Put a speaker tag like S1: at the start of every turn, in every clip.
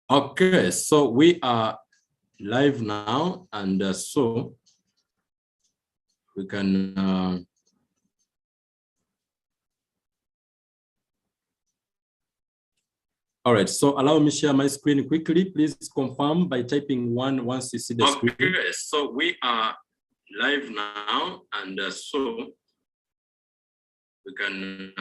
S1: Okay, so we are live now, and so we can all right, so allow me share my screen quickly. Please confirm by typing 1 once you see the screen. Okay, so we are live now, and so we can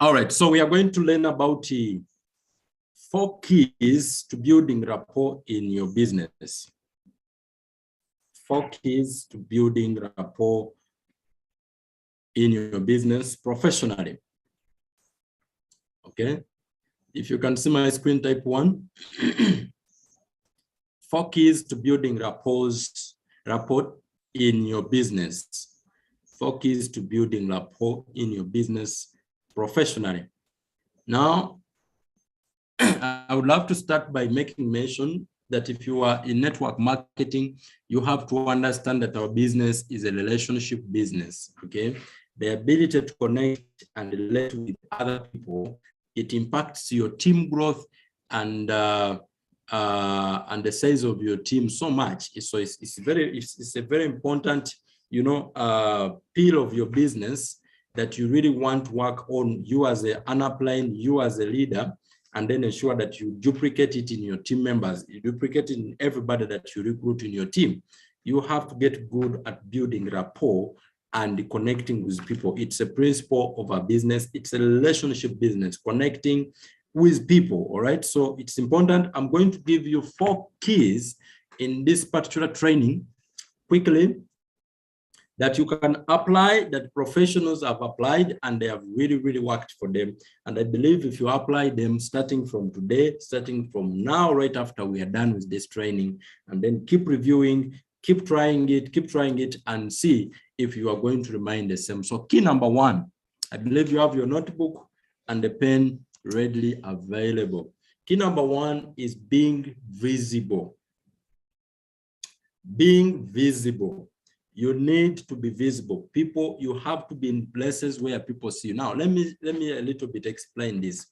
S1: all right, so we are going to learn about 4 keys to building rapport in your business. 4 keys to building rapport in your business professionally. Okay, if you can see my screen, type 1. 4 keys to building rapport in your business. 4 keys to building rapport in your business professionally. Now, I would love to start by making mention that if you are in network marketing, you have to understand that our business is a relationship business, okay? The ability to connect and relate with other people, it impacts your team growth and the size of your team so much. So it's a very important, you know, pill of your business that you really want to work on, you as an upline, you as a leader, and then ensure that you duplicate it in your team members, you duplicate it in everybody that you recruit in your team. You have to get good at building rapport and connecting with people. It's a principle of a business. It's a relationship business, connecting with people, all right? So it's important. I'm going to give you 4 keys in this particular training quickly that you can apply, that professionals have applied, and they have really, really worked for them. And I believe if you apply them starting from today, starting from now, right after we are done with this training, and then keep reviewing, keep trying it, and see if you are going to remain the same. So key number 1, I believe you have your notebook and the pen readily available. Key number 1 is being visible. Being visible. You need to be visible. People, you have to be in places where people see you. Now, let me a little bit explain this.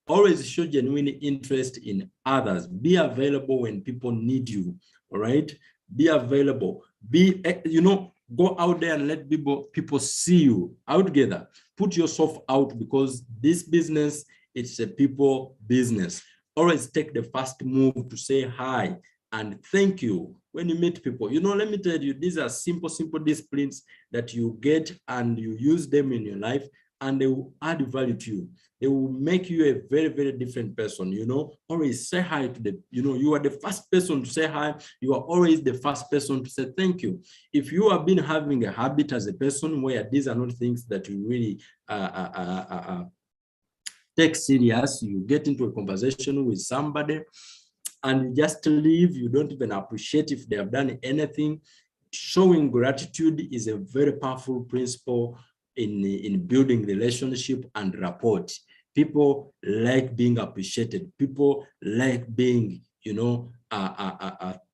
S1: Always show genuine interest in others. Be available when people need you, all right? Be available. Be, you know, go out there and let people see you out together. Put yourself out, because this business, it's a people business. Always take the first move to say hi and thank you when you meet people. You know, let me tell you, these are simple disciplines that you get and you use them in your life, and they will add value to you. They will make you a very, very different person, you know. Always say hi to them. You know, you are the first person to say hi. You are always the first person to say thank you. If you have been having a habit as a person where these are not things that you really take serious, you get into a conversation with somebody and you just leave, you don't even appreciate if they have done anything. Showing gratitude is a very powerful principle in building relationship and rapport. People like being appreciated. People like being, you know,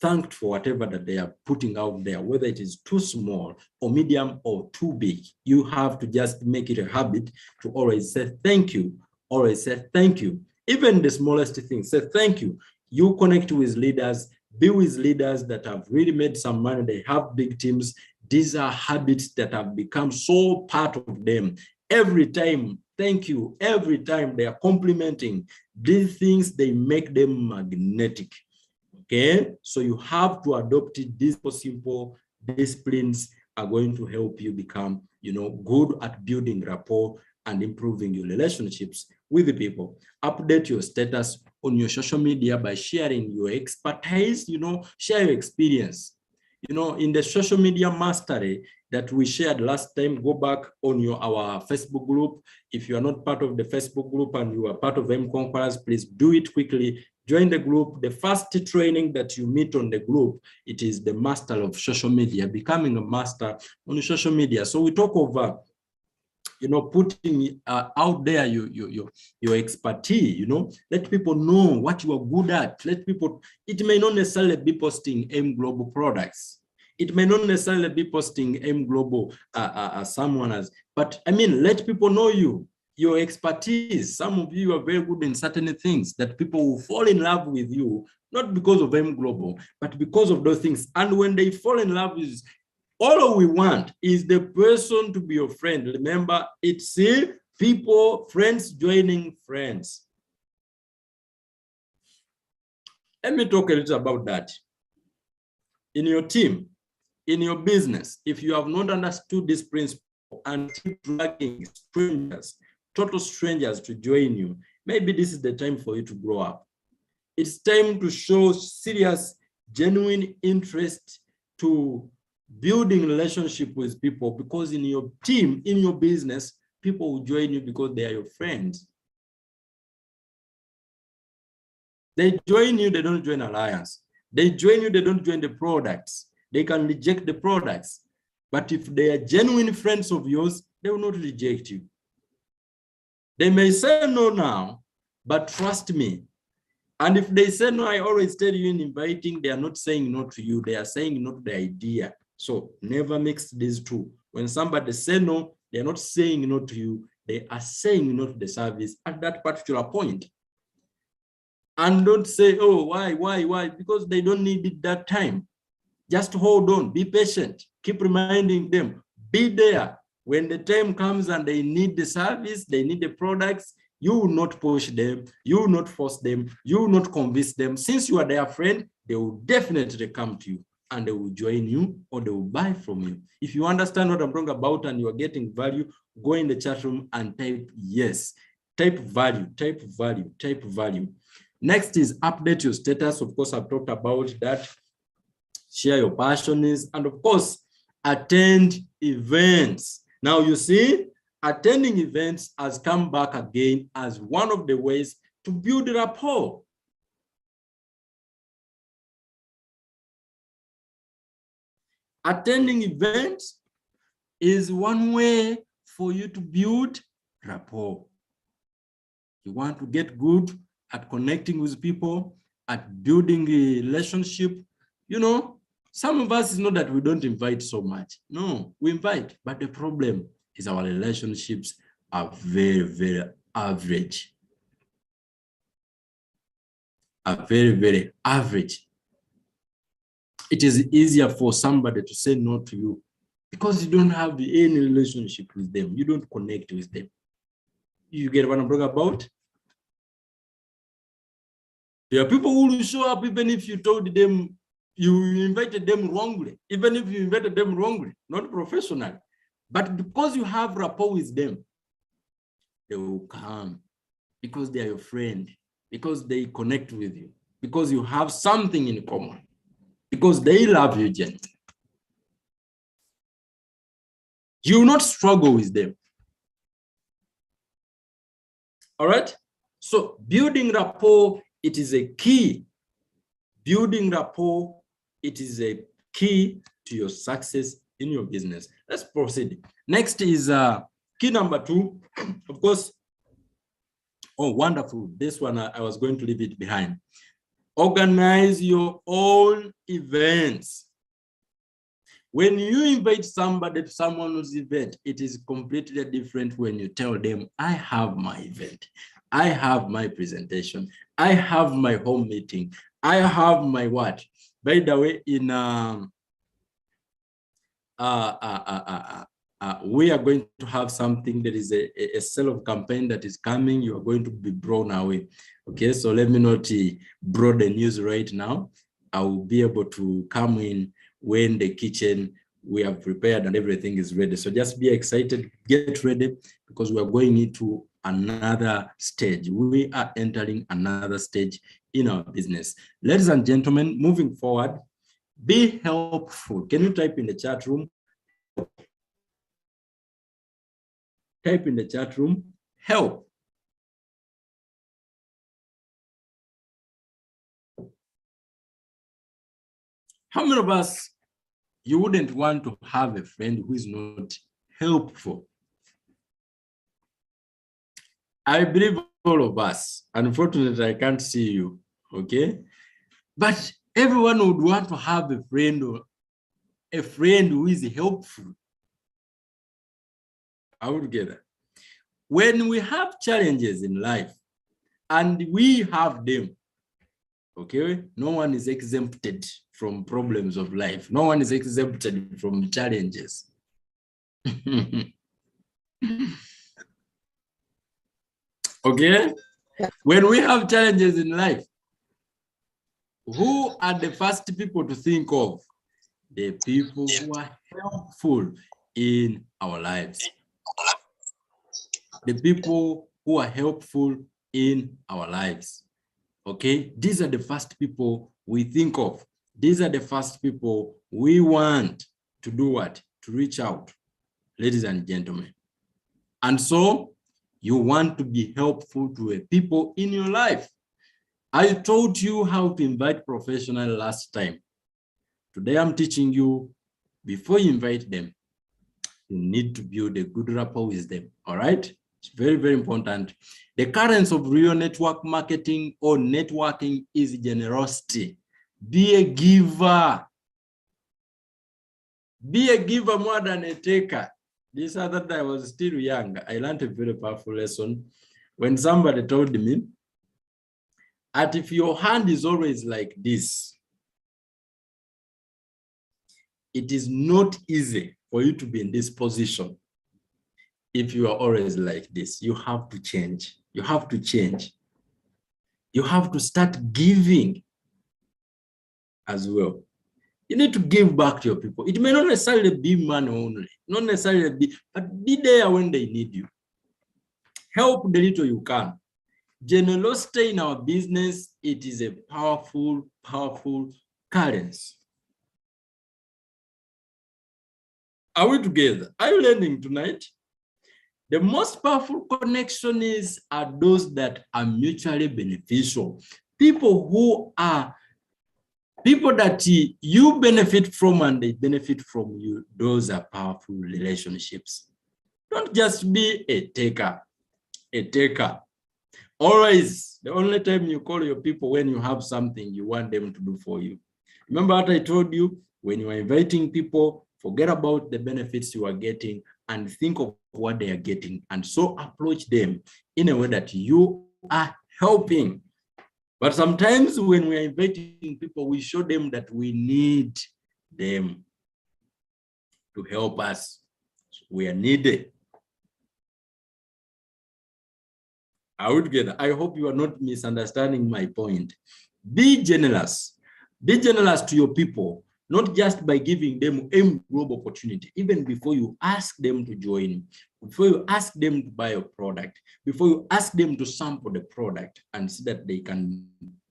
S1: thanked for whatever that they are putting out there, whether it is too small or medium or too big. You have to just make it a habit to always say thank you. Always say thank you. Even the smallest thing, say thank you. You connect with leaders, be with leaders that have really made some money, they have big teams. These are habits that have become so part of them. Every time, thank you, every time they are complimenting, these things, they make them magnetic. Okay, so you have to adopt it. These simple disciplines are going to help you become, you know, good at building rapport and improving your relationships with the people. Update your status on your social media by sharing your expertise, you know, share your experience. You know, in the social media mastery, that we shared last time. Go back on our Facebook group. If you are not part of the Facebook group and you are part of M Conquerors, please do it quickly. Join the group. The first training that you meet on the group, it is the master of social media, becoming a master on social media. So we talk over, putting out there your expertise, let people know what you are good at. Let people, it may not necessarily be posting M Global products. It may not necessarily be posting M Global someone else, but I mean, let people know your expertise. Some of you are very good in certain things that people will fall in love with you, not because of M Global, but because of those things. And when they fall in love with, all we want is the person to be your friend. Remember, it's people, friends joining friends. Let me talk a little about that. In your team, in your business, if you have not understood this principle and keep dragging strangers, total strangers to join you, maybe this is the time for you to grow up. It's time to show serious, genuine interest to building relationship with people, because in your team, in your business, people will join you because they are your friends. They join you, they don't join alliance. They join you, they don't join the products. They can reject the products. But if they are genuine friends of yours, they will not reject you. They may say no now, but trust me. And if they say no, I always tell you in inviting, they are not saying no to you. They are saying no to the idea. So never mix these two. When somebody say no, they are not saying no to you. They are saying no to the service at that particular point. And don't say, oh, why? Because they don't need it that time. Just hold on, be patient, keep reminding them, be there. When the time comes and they need the service, they need the products, you will not push them, you will not force them, you will not convince them. Since you are their friend, they will definitely come to you and they will join you or they will buy from you. If you understand what I'm talking about and you are getting value, go in the chat room and type yes. Type value, type value, type value. Next is update your status. Of course, I've talked about that. Share your passions, and of course, attend events. Now you see, attending events has come back again as one of the ways to build rapport. Attending events is one way for you to build rapport. You want to get good at connecting with people, at building a relationship. Some of us, is not that we don't invite so much. No, we invite, but the problem is our relationships are very, very average. Are very, very average. It is easier for somebody to say no to you because you don't have any relationship with them. You don't connect with them. You get what I'm talking about? There are people who will show up even if you told them, you invited them wrongly, even if you invited them wrongly, not professionally. But because you have rapport with them, they will come because they are your friend, because they connect with you, because you have something in common, because they love you gently. You will not struggle with them. All right? So building rapport, it is a key. Building rapport, it is a key to your success in your business. Let's proceed. Next is key number 2. Of course, oh, wonderful. This one, I was going to leave it behind. Organize your own events. When you invite somebody to someone's event, it is completely different when you tell them, I have my event. I have my presentation. I have my home meeting. I have my what? By the way, in we are going to have something that is a sell-off campaign that is coming. You are going to be blown away. Okay, so let me not broad the news right now. I will be able to come in when the kitchen we have prepared and everything is ready. So just be excited, get ready, because we are going into another stage. We are entering another stage in our business. Ladies and gentlemen, moving forward, be helpful. Can you type in the chat room? Type in the chat room, help. How many of us, you wouldn't want to have a friend who is not helpful? I believe all of us. Unfortunately, I can't see you, okay? But everyone would want to have a friend who is helpful. I would get that. When we have challenges in life, and we have them, okay? No one is exempted from problems of life. No one is exempted from challenges. Okay? When we have challenges in life, who are the first people to think of? The people who are helpful in our lives. The people who are helpful in our lives. Okay? These are the first people we think of. These are the first people we want to do what? To reach out, ladies and gentlemen. And so you want to be helpful to people in your life. I taught you how to invite professionals last time. Today I'm teaching you, before you invite them, you need to build a good rapport with them, all right? It's very, very important. The currents of real network marketing or networking is generosity. Be a giver. Be a giver more than a taker. This other day I was still young. I learned a very powerful lesson when somebody told me that if your hand is always like this, it is not easy for you to be in this position. If you are always like this, you have to change. You have to change. You have to start giving as well. You need to give back to your people. It may not necessarily be money only, not necessarily be, but be there when they need you. Help the little you can. Generosity in our business, it is a powerful, powerful currency. Are we together? Are you learning tonight? The most powerful connection are those that are mutually beneficial. People that you benefit from and they benefit from you. Those are powerful relationships. Don't just be a taker. A taker. Always, the only time you call your people when you have something you want them to do for you. Remember what I told you? When you are inviting people, forget about the benefits you are getting and think of what they are getting. And so approach them in a way that you are helping. But sometimes when we are inviting people, we show them that we need them to help us. We are needed. I would get. I hope you are not misunderstanding my point. Be generous. Be generous to your people, not just by giving them a global opportunity, even before you ask them to join, before you ask them to buy a product, before you ask them to sample the product and see that they can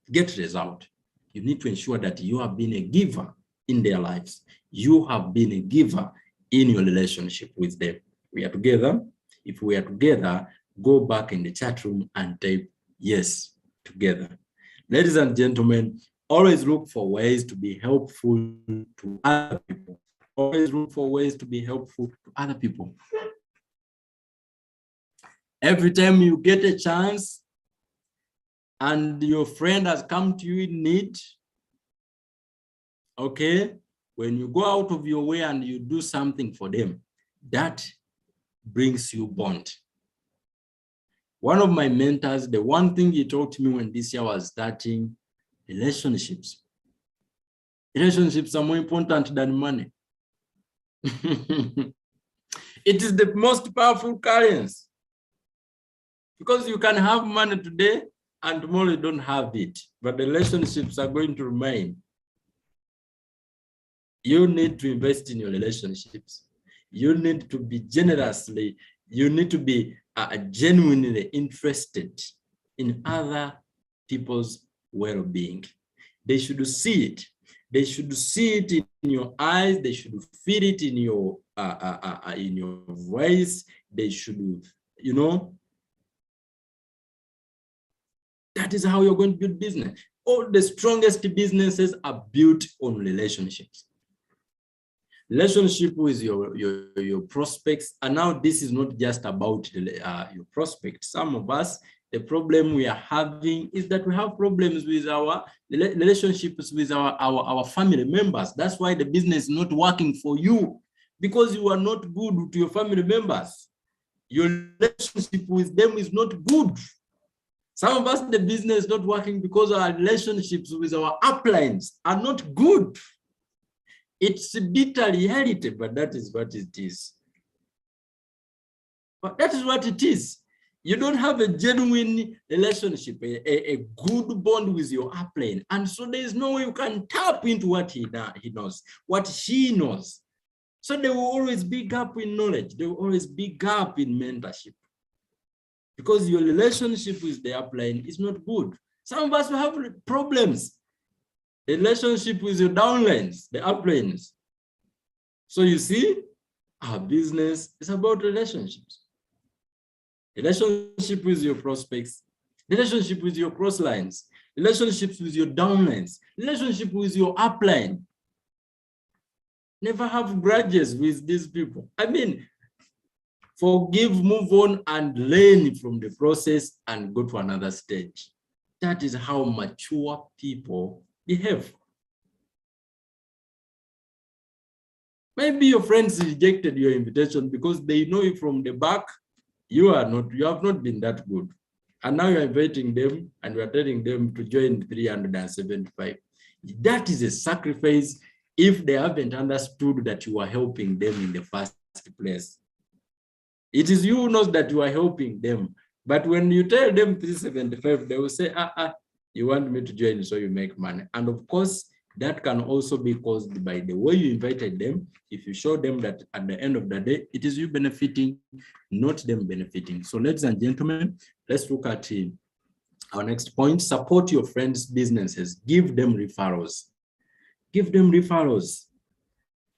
S1: get result. You need to ensure that you have been a giver in their lives. You have been a giver in your relationship with them. We are together. If we are together, go back in the chat room and type yes, together. Ladies and gentlemen, always look for ways to be helpful to other people. Always look for ways to be helpful to other people. Every time you get a chance and your friend has come to you in need, okay, when you go out of your way and you do something for them, that brings you bond. One of my mentors, the one thing he taught me when this year was starting, relationships. Relationships are more important than money. It is the most powerful currency. Because you can have money today and tomorrow you don't have it, but the relationships are going to remain. You need to invest in your relationships. You need to be you need to be genuinely interested in other people's well-being. They should see it. They should see it in your eyes. They should feel it in your voice. They should, you know, that is how you're going to build business. All the strongest businesses are built on relationships. Relationship with your prospects. And now this is not just about your prospects. Some of us, the problem we are having is that we have problems with our relationships with our family members. That's why the business is not working for you, because you are not good to your family members. Your relationship with them is not good. Some of us, the business is not working because our relationships with our uplines are not good. It's a bitter reality, but that is what it is. But that is what it is. You don't have a genuine relationship, a good bond with your upline. And so there is no way you can tap into what he knows, what she knows. So there will always be gap in knowledge. There will always be gap in mentorship, because your relationship with the upline is not good. Some of us will have problems. The relationship with your downlines, the uplines. So you see, our business is about relationships. Relationship with your prospects, relationship with your cross lines, relationships with your downlines, relationship with your upline. Never have grudges with these people. I mean, forgive, move on, and learn from the process and go to another stage. That is how mature people behave. Maybe your friends rejected your invitation because they know you from the back. You have not been that good. And now you're inviting them and you're telling them to join 375. That is a sacrifice if they haven't understood that you are helping them in the first place. It is you who knows that you are helping them. But when you tell them 375, they will say, you want me to join so you make money. And of course, that can also be caused by the way you invited them. If you show them that at the end of the day, it is you benefiting, not them benefiting. So ladies and gentlemen, let's look at our next point. Support your friends' businesses. Give them referrals. Give them referrals.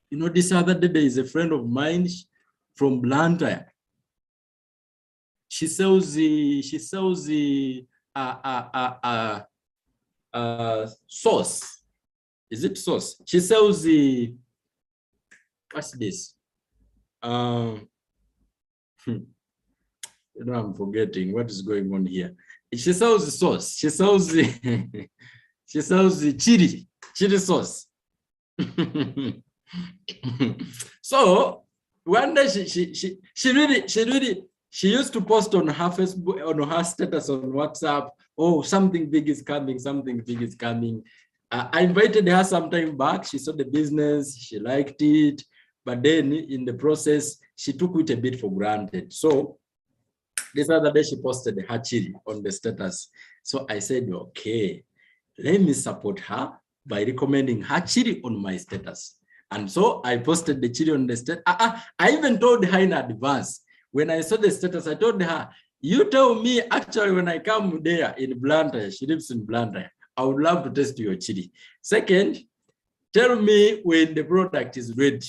S1: You know, this other day, there is a friend of mine from Blantyre. She sells the sauce. Is it sauce? She sells the, what's this? You know, I'm forgetting what is going on here. She sells the sauce. She sells the she sells the chili sauce. So one day she used to post on her Facebook, on her status on WhatsApp, oh, something big is coming, something big is coming. I invited her some time back. She saw the business, she liked it, but then in the process, she took it a bit for granted. So this other day, she posted her chili on the status. So I said, okay, let me support her by recommending her chili on my status. And so I posted the chili on the status. I even told her in advance. When I saw the status, I told her, you tell me actually when I come there in Blantyre, she lives in Blantyre, I would love to taste your chili. Second, tell me when the product is ready.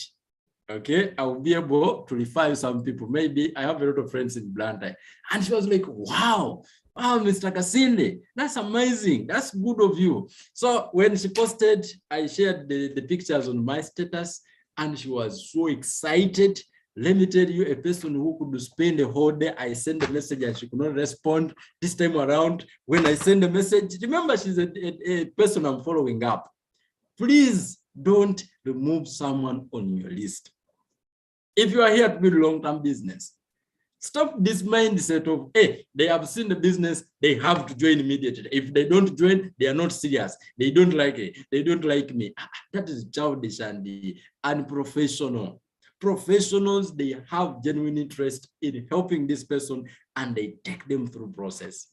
S1: Okay, I will be able to refer some people. Maybe I have a lot of friends in Blantyre. And she was like, wow, Mr. Kasinde, that's amazing. That's good of you. So when she posted, I shared the pictures on my status and she was so excited. Let me tell you, a person who could spend the whole day, I sent a message and she could not respond. This time around, when I send a message, remember she's a person I'm following up. Please don't remove someone on your list. If you are here to build long-term business, stop this mindset of, hey, they have seen the business, they have to join immediately. If they don't join, they are not serious. They don't like it. They don't like me. That is childish and unprofessional. Professionals, they have genuine interest in helping this person and they take them through process.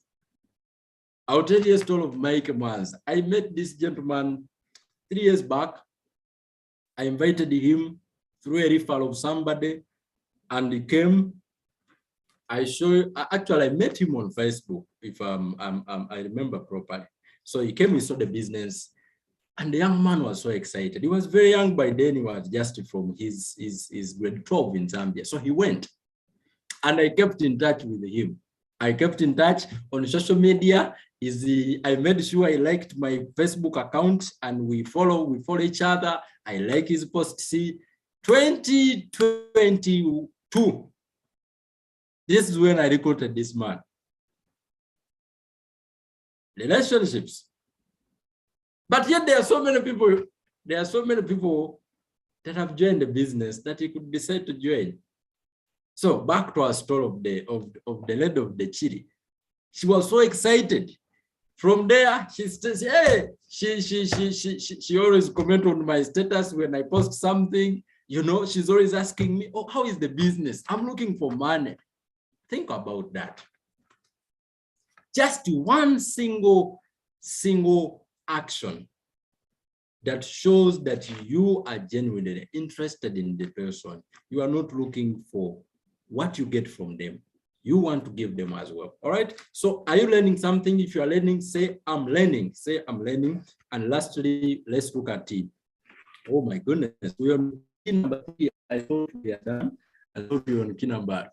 S1: I'll tell you a story of Mike Mans. I met this gentleman 3 years back. I invited him through a referral of somebody and he came. Actually, I met him on Facebook, if I remember properly. So he came, he saw the business. And the young man was so excited. He was very young by then. He was just from his grade 12 in Zambia. So he went, and I kept in touch with him. I kept in touch on social media. I made sure I liked my Facebook account, and we follow each other. I like his post. See, 2022. This is when I recruited this man. Relationships. But yet there are so many people that have joined the business that he could decide to join. So back to our story of the lady of the chili. She was so excited. From there, she says, hey, she always comment on my status when I post something. You know, she's always asking me, oh, how is the business? I'm looking for money. Think about that. Just one single action that shows that you are genuinely interested in the person. You are not looking for what you get from them. You want to give them as well. All right. So are you learning something? If you are learning, say, I'm learning. Say, I'm learning. And lastly, let's look at it. Oh my goodness. We are on key number 3. I thought we are done. I thought we were on key number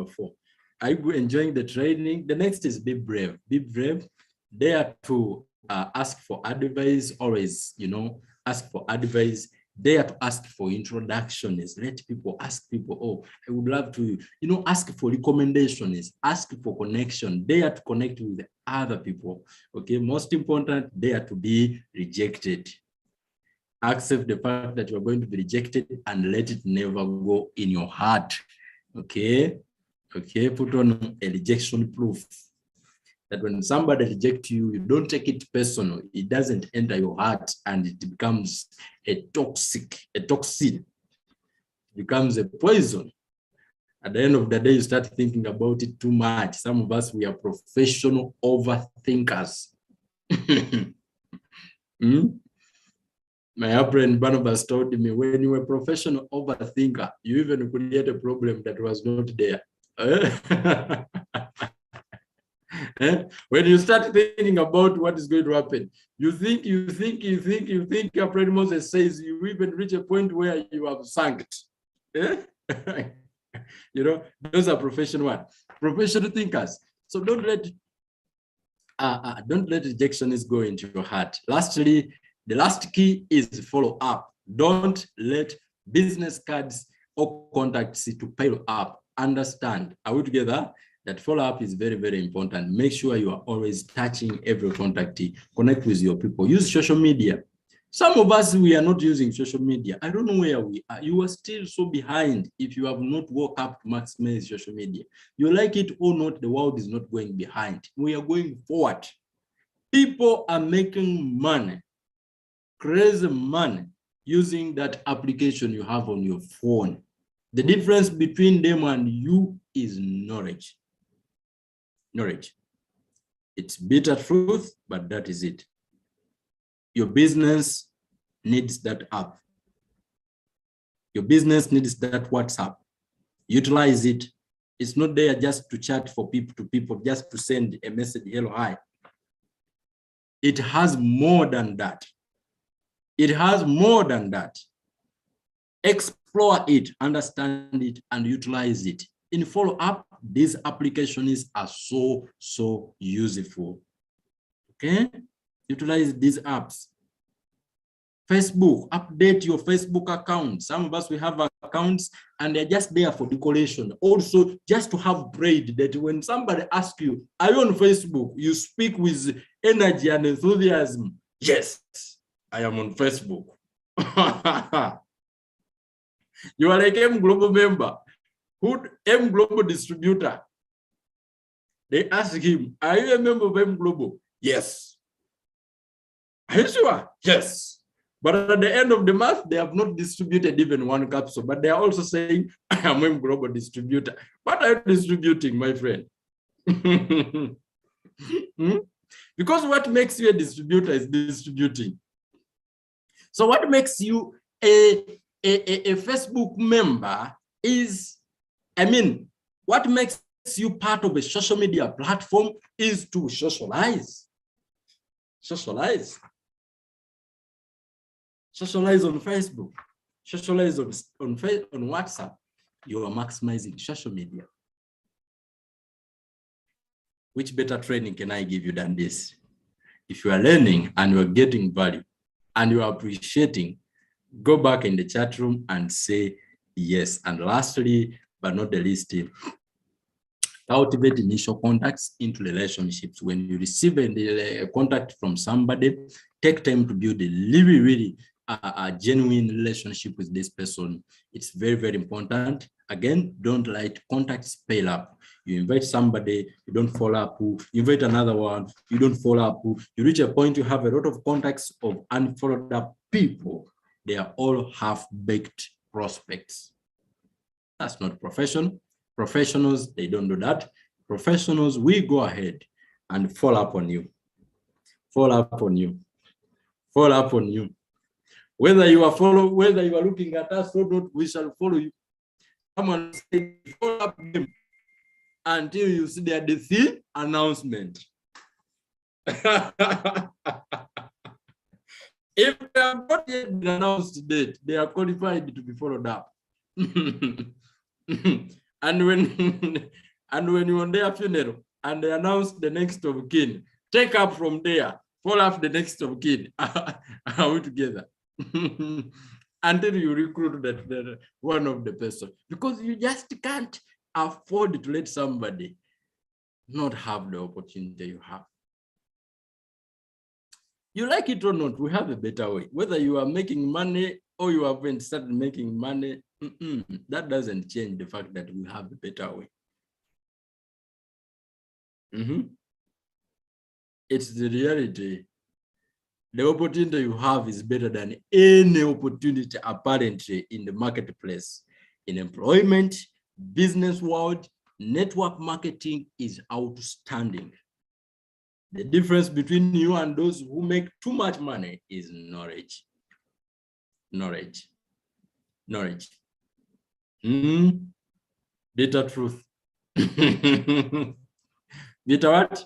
S1: 4. Are you enjoying the training? The next is be brave. Be brave. Dare to ask for advice. Always, you know, ask for advice. Dare to ask for introductions. Let people ask people, oh, I would love to, you know, ask for recommendations, ask for connection, dare to connect with other people. Okay, most important, dare to be rejected. Accept the fact that you are going to be rejected and let it never go in your heart. Okay, okay, put on a rejection proof. That when somebody rejects you, you don't take it personal. It doesn't enter your heart and it becomes a toxin. It becomes a poison. At the end of the day, you start thinking about it too much. Some of us, we are professional overthinkers. My friend Barnabas told me, when you were a professional overthinker, you even create a problem that was not there. When you start thinking about what is going to happen, you think, your friend Moses says, you even reach a point where you have sunk. You know, those are professional thinkers. So don't let rejections go into your heart. Lastly, the last key is follow up. Don't let business cards or contacts to pile up. Understand, are we together? That follow-up is very, very important. Make sure you are always touching every contactee. Connect with your people. Use social media. Some of us, we are not using social media. I don't know where we are. You are still so behind if you have not woke up to maximize social media. You like it or not, the world is not going behind. We are going forward. People are making money, crazy money, using that application you have on your phone. The difference between them and you is knowledge. Knowledge. It's bitter truth, but that is it. Your business needs that app. Your business needs that WhatsApp. Utilize it. It's not there just to chat for people to people, just to send a message, hello, hi. It has more than that. It has more than that. Explore it, understand it, and utilize it. In follow-up, these applications are so useful. Okay? Utilize these apps. Facebook, update your Facebook account. Some of us, we have accounts and they're just there for decoration. Also, just to have pride that when somebody asks you, are you on Facebook? You speak with energy and enthusiasm. Yes, I am on Facebook. You are like M Global member. M Global distributor. They ask him, are you a member of M Global? Yes. Are you sure? Yes. But at the end of the month, they have not distributed even one capsule, but they are also saying, I am M Global distributor. What are you distributing, my friend? Because what makes you a distributor is distributing. So what makes you a Facebook member is, what makes you part of a social media platform is to socialize. Socialize. Socialize on Facebook. Socialize on WhatsApp. You are maximizing social media. Which better training can I give you than this? If you are learning and you are getting value and you are appreciating, go back in the chat room and say yes. And lastly, but not the least, cultivate initial contacts into relationships. When you receive a contact from somebody, take time to build a really a genuine relationship with this person. It's very, very important. Again, don't let contacts pile up. You invite somebody, you don't follow up. You invite another one, you don't follow up. You reach a point, you have a lot of contacts of unfollowed up people. They are all half-baked prospects. That's not professional. Professionals, they don't do that. Professionals, we go ahead and follow up on you. Follow up on you. Follow up on you. Whether you are looking at us or not, we shall follow you. Someone say follow up them until you see their death announcement. If they have not yet been announced date, they are qualified to be followed up. And when you're on their funeral and they announce the next of kin, take up from there, follow up the next of kin. Are we together? Until you recruit that one of the person, because you just can't afford to let somebody not have the opportunity you have. You like it or not, we have a better way. Whether you are making money or you haven't started making money, that doesn't change the fact that we have a better way. It's the reality. The opportunity you have is better than any opportunity apparently in the marketplace. In employment, business world, network marketing is outstanding. The difference between you and those who make too much money is knowledge. Knowledge. Knowledge. Bitter truth. Bitter what?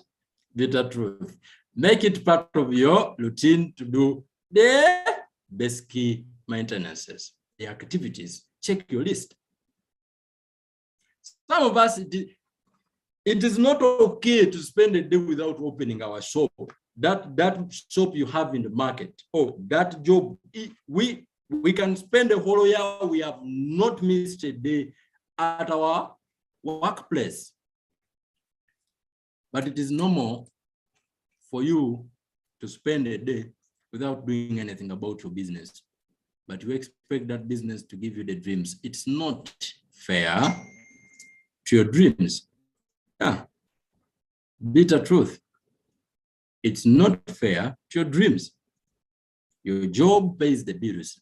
S1: Bitter truth. Make it part of your routine to do the basic maintenances, the activities. Check your list. Some of us, it is not okay to spend a day without opening our shop. That shop you have in the market, or that job, we can spend a whole year, we have not missed a day at our workplace. But it is normal for you to spend a day without doing anything about your business. But you expect that business to give you the dreams. It's not fair to your dreams. Yeah. Bitter truth. It's not fair to your dreams. Your job pays the bills.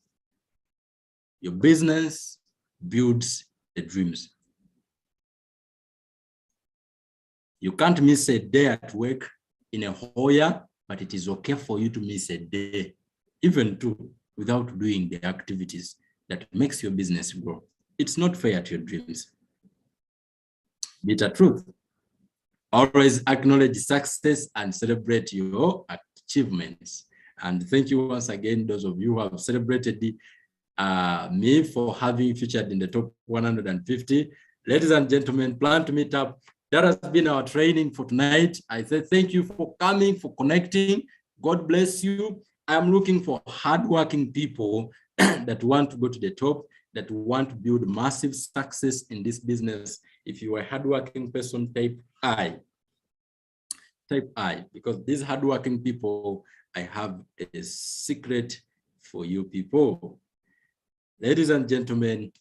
S1: Your business builds the dreams. You can't miss a day at work in a whole year, but it is okay for you to miss a day, even two, without doing the activities that makes your business grow. It's not fair to your dreams. Bitter truth. Always acknowledge success and celebrate your achievements. And thank you once again, those of you who have celebrated me for having featured in the top 150. Ladies and gentlemen, plan to meet up. That has been our training for tonight. I say thank you for coming, for connecting. God bless you. I'm looking for hardworking people that want to go to the top, that want to build massive success in this business. If you are a hardworking person, type I. Type I, because these hardworking people, I have a secret for you people. Ladies and gentlemen,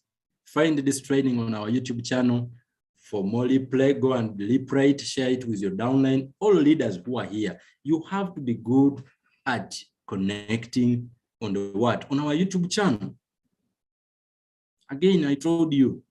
S1: find this training on our YouTube channel. For more replay, go and replay it, share it with your downline. All leaders who are here, you have to be good at connecting on the what? On our YouTube channel. Again, I told you,